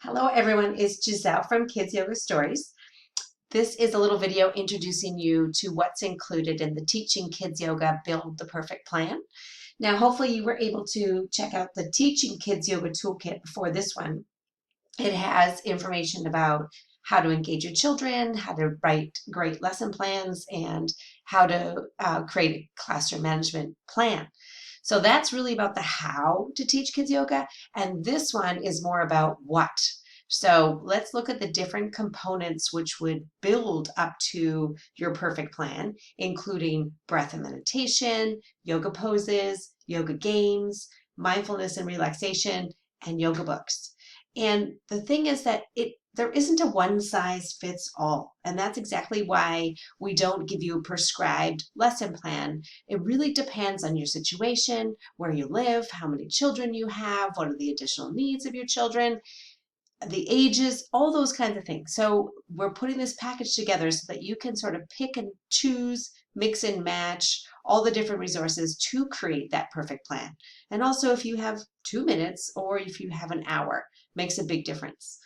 Hello everyone, it's Giselle from Kids Yoga Stories. This is a little video introducing you to what's included in the Teaching Kids Yoga Build the Perfect Plan. Now hopefully you were able to check out the Teaching Kids Yoga Toolkit before this one. It has information about how to engage your children, how to write great lesson plans, and how to create a classroom management plan. So that's really about the how to teach kids yoga, and this one is more about what. So let's look at the different components which would build up to your perfect plan, including breath and meditation, yoga poses, yoga games, mindfulness and relaxation, and yoga books. And the thing is that there isn't a one size fits all. And that's exactly why we don't give you a prescribed lesson plan. It really depends on your situation, where you live, how many children you have, what are the additional needs of your children, the ages, all those kinds of things. So we're putting this package together so that you can sort of pick and choose, mix and match all the different resources to create that perfect plan. And also if you have 2 minutes or if you have an hour, makes a big difference.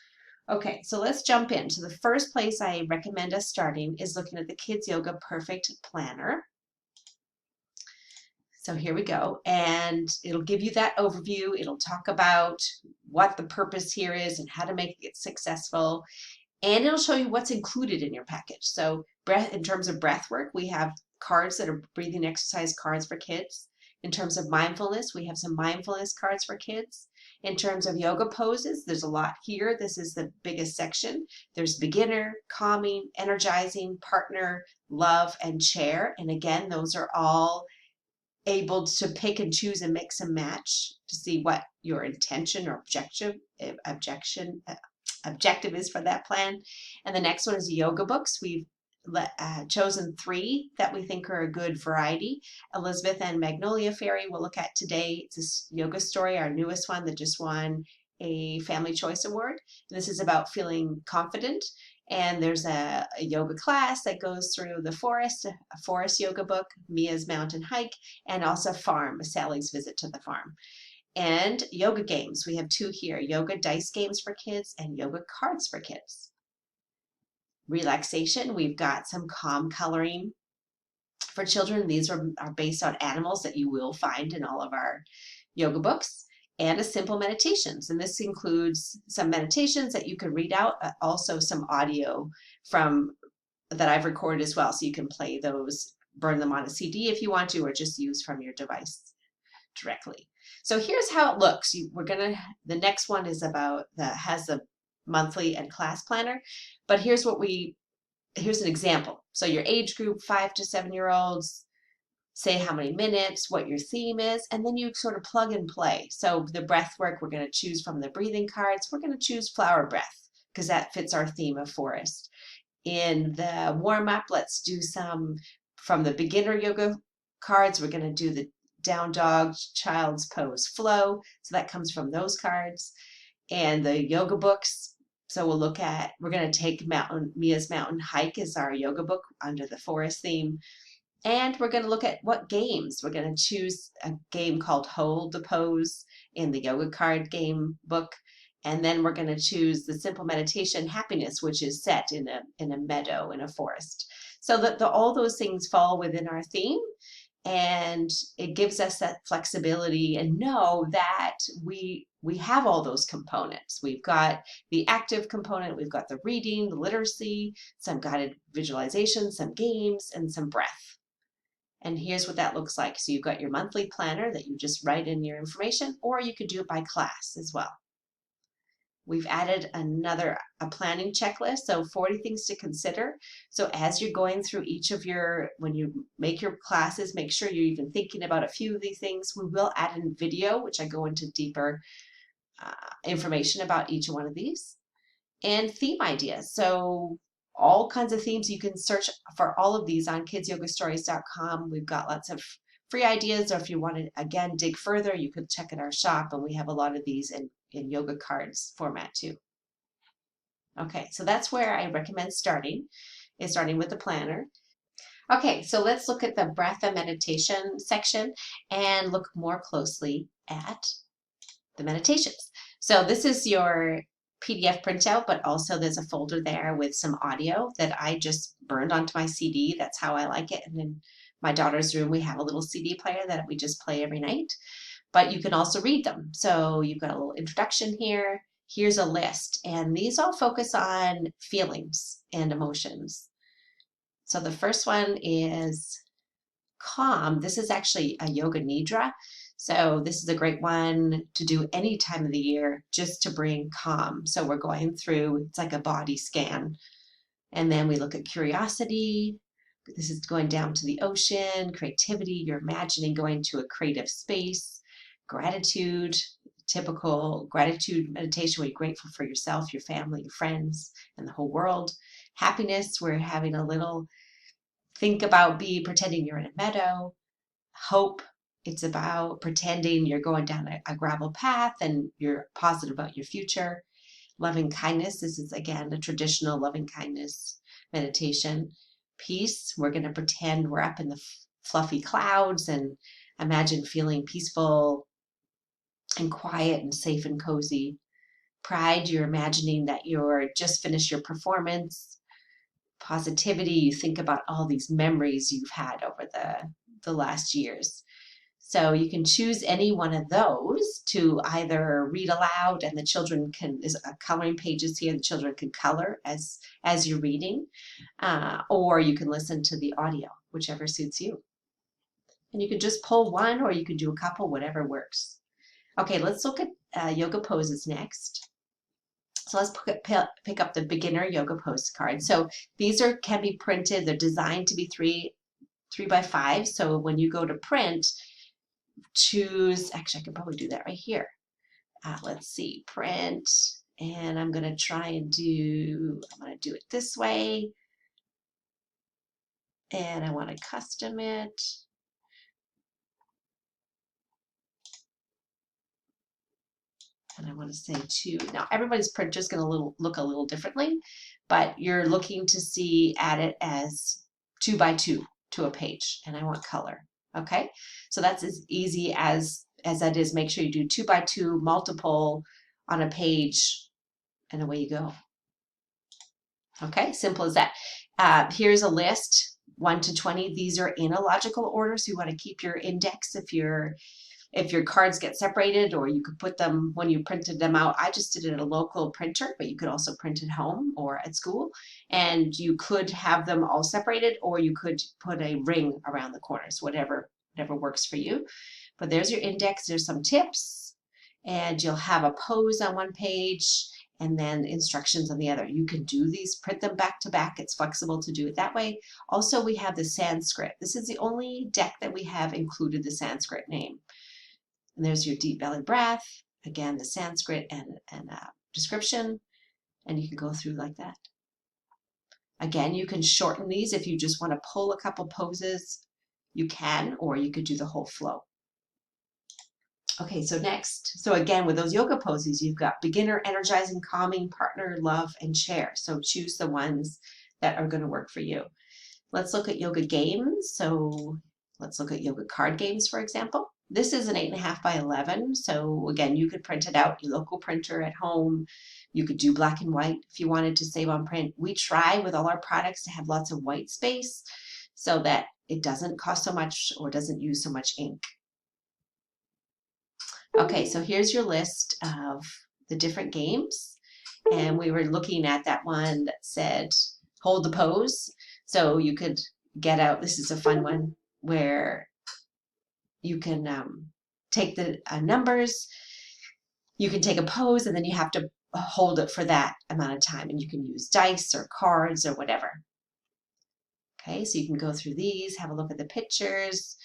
Okay, so let's jump in. So the first place I recommend us starting is looking at the Kids Yoga Perfect Planner. So here we go, and it'll give you that overview. It'll talk about what the purpose here is and how to make it successful, and it'll show you what's included in your package. So in terms of breath work, we have cards that are breathing exercise cards for kids. In terms of mindfulness, we have some mindfulness cards for kids. In terms of yoga poses, there's a lot here. This is the biggest section. There's beginner, calming, energizing, partner, love, and chair. And again, those are all able to pick and choose and mix and match to see what your intention or objective is for that plan. And the next one is yoga books. We've chosen 3 that we think are a good variety. Elizabeth and Magnolia Fairy we'll look at today. It's this yoga story, our newest one that just won a Family Choice Award. And this is about feeling confident. And there's a yoga class that goes through the forest, a forest yoga book, Mia's Mountain Hike, and also Farm, Sally's Visit to the Farm. And yoga games, we have 2 here, yoga dice games for kids and yoga cards for kids. Relaxation, we've got some calm coloring for children. These are based on animals that you will find in all of our yoga books, and a simple meditations. And this includes some meditations that you can read out, also some audio from that I've recorded as well. So you can play those, burn them on a CD if you want to, or just use from your device directly. So here's how it looks. The next one is has a monthly and class planner, but here's an example. So your age group, 5 to 7-year-olds, say how many minutes, what your theme is, and then you sort of plug and play. So the breath work, we're going to choose from the breathing cards. We're going to choose flower breath because that fits our theme of forest. In the warm-up, let's do some from the beginner yoga cards. We're going to do the down dog, child's pose, flow. So that comes from those cards. And the yoga books, so we're going to take Mia's Mountain Hike as our yoga book under the forest theme. And we're going to look at what games. We're going to choose a game called Hold the Pose in the yoga card game book. And then we're going to choose the simple meditation Happiness, which is set in a meadow in a forest. So that all those things fall within our theme. And it gives us that flexibility and know that we have all those components. We've got the active component, we've got the reading, the literacy, some guided visualization, some games, and some breath. And here's what that looks like. So you've got your monthly planner that you just write in your information, or you could do it by class as well. We've added a planning checklist, so 40 things to consider. So as you're going through when you make your classes, make sure you're even thinking about a few of these things. We will add in video, which I go into deeper information about each one of these. And theme ideas. So all kinds of themes. You can search for all of these on kidsyogastories.com. We've got lots of free ideas, or if you want to, again, dig further, you could check in our shop, and we have a lot of these in yoga cards format too. Okay, so that's where I recommend starting with the planner. Okay, so let's look at the breath and meditation section and look more closely at the meditations. So this is your PDF printout, but also there's a folder there with some audio that I just burned onto my CD. That's how I like it. And in my daughter's room, we have a little CD player that we just play every night. But you can also read them. So you've got a little introduction here. Here's a list. And these all focus on feelings and emotions. So the first one is calm. This is actually a yoga nidra. So this is a great one to do any time of the year just to bring calm. So we're going through, it's like a body scan. And then we look at curiosity. This is going down to the ocean, creativity. You're imagining going to a creative space. Gratitude, typical gratitude meditation where you're grateful for yourself, your family, your friends, and the whole world. Happiness, we're having a little think about pretending you're in a meadow. Hope, it's about pretending you're going down a gravel path and you're positive about your future. Loving kindness, this is again a traditional loving kindness meditation. Peace, we're going to pretend we're up in the fluffy clouds and imagine feeling peaceful and quiet and safe and cozy. Pride, you're imagining that you're just finished your performance. Positivity, you think about all these memories you've had over the last years. So you can choose any one of those to either read aloud, and the children can, there's coloring pages here, the children can color as you're reading, or you can listen to the audio, whichever suits you. And you can just pull one, or you can do a couple, whatever works. Okay, let's look at yoga poses next. So let's pick up the beginner yoga pose card. So these can be printed. They're designed to be 3x5. So when you go to print, choose, actually I can probably do that right here. Let's see, print, and I'm going to try and I'm going to do it this way. And I want to custom it. And I want to say 2. Now everybody's printer is going to look a little differently, but you're looking to add it as 2x2 to a page, and I want color. Okay, so that's as easy as that is. Make sure you do 2x2 multiple on a page, and away you go. Okay, simple as that. Here's a list, 1 to 20. These are in a logical order, so you want to keep your index if your cards get separated, or you could put them when you printed them out. I just did it at a local printer, but you could also print at home or at school, and you could have them all separated, or you could put a ring around the corners, whatever works for you. But there's your index. There's some tips, and you'll have a pose on one page and then instructions on the other. You can do these, print them back to back. It's flexible to do it that way. Also, we have the Sanskrit. This is the only deck that we have included the Sanskrit name. And there's your deep belly breath, again, the Sanskrit and description, and you can go through like that. Again, you can shorten these if you just want to pull a couple poses, you can, or you could do the whole flow. Okay, so next, so again, with those yoga poses, you've got beginner, energizing, calming, partner, love, and share. So choose the ones that are going to work for you. Let's look at yoga games. So let's look at yoga card games, for example. This is an 8.5 by 11. So again, you could print it out, your local printer at home. You could do black and white if you wanted to save on print. We try with all our products to have lots of white space so that it doesn't cost so much or doesn't use so much ink. Okay, so here's your list of the different games. And we were looking at that one that said, hold the pose. So you could get out, this is a fun one, where you can take the numbers, you can take a pose, and then you have to hold it for that amount of time. And you can use dice or cards or whatever. Okay, so you can go through these, have a look at the pictures.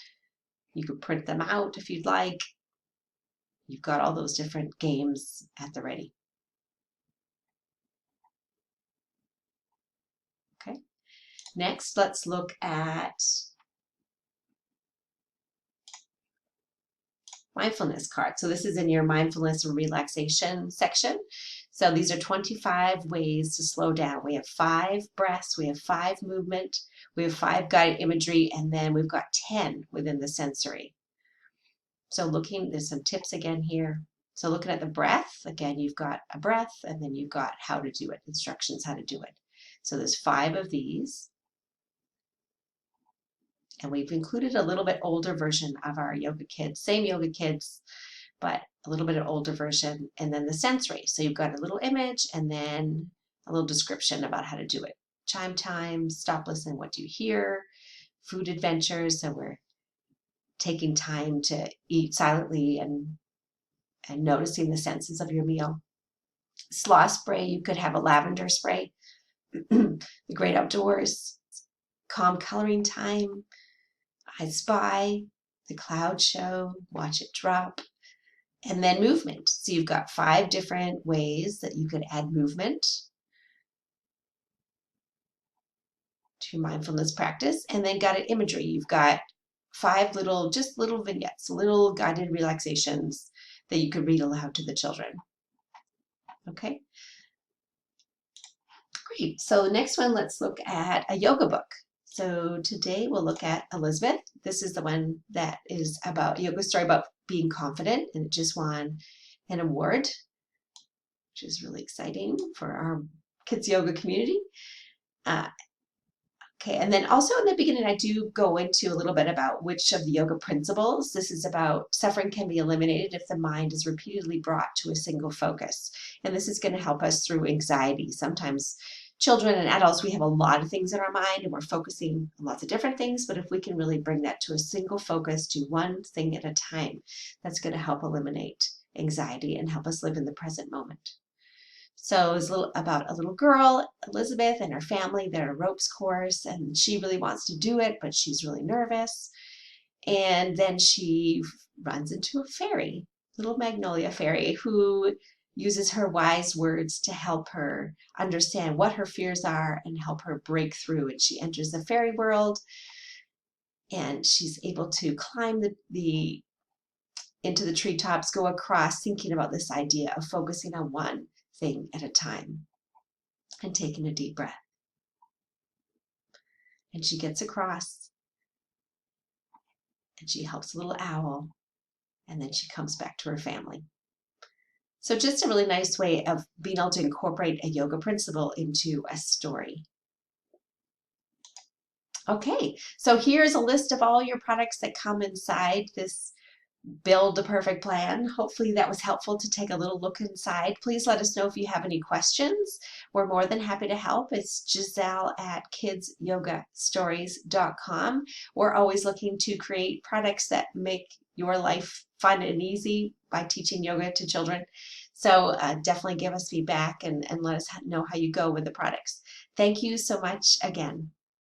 You could print them out if you'd like. You've got all those different games at the ready. Okay, next let's look at mindfulness cards. So this is in your mindfulness and relaxation section. So these are 25 ways to slow down. We have 5 breaths, we have 5 movement, we have 5 guided imagery, and then we've got 10 within the sensory. So there's some tips again here. So looking at the breath, again, you've got a breath and then you've got how to do it, instructions how to do it. So there's 5 of these. And we've included a little bit older version of our yoga kids, same yoga kids, but a little bit of older version. And then the sensory. So you've got a little image and then a little description about how to do it. Chime time, stop, listen, what do you hear? Food adventures. So we're taking time to eat silently and noticing the senses of your meal. Sloth spray, you could have a lavender spray. The great outdoors, calm coloring time, I spy, the cloud show, watch it drop, and then movement. So you've got 5 different ways that you could add movement to your mindfulness practice, and then got it imagery. You've got 5 little, just little vignettes, little guided relaxations that you could read aloud to the children. Okay, great. So the next one, let's look at a yoga book. So today we'll look at Elizabeth. This is the one that is about a yoga story about being confident, and it just won an award, which is really exciting for our kids yoga community. Okay, and then also in the beginning, I do go into a little bit about which of the yoga principles. This is about suffering can be eliminated if the mind is repeatedly brought to a single focus. And this is going to help us through anxiety. Sometimes children and adults, we have a lot of things in our mind and we're focusing on lots of different things, but if we can really bring that to a single focus, to one thing at a time, that's going to help eliminate anxiety and help us live in the present moment. So it's about a little girl, Elizabeth, and her family. They're at a ropes course, and she really wants to do it, but she's really nervous. And then she runs into a fairy, little Magnolia fairy, who uses her wise words to help her understand what her fears are and help her break through. And she enters the fairy world, and she's able to climb into the treetops, go across, thinking about this idea of focusing on one thing at a time and taking a deep breath. And she gets across and she helps a little owl, and then she comes back to her family. So just a really nice way of being able to incorporate a yoga principle into a story. Okay, so here's a list of all your products that come inside this Build a Perfect Plan. Hopefully that was helpful to take a little look inside. Please let us know if you have any questions. We're more than happy to help. It's Giselle at kidsyogastories.com. We're always looking to create products that make your life fun and easy by teaching yoga to children. So definitely give us feedback and let us know how you go with the products. Thank you so much again.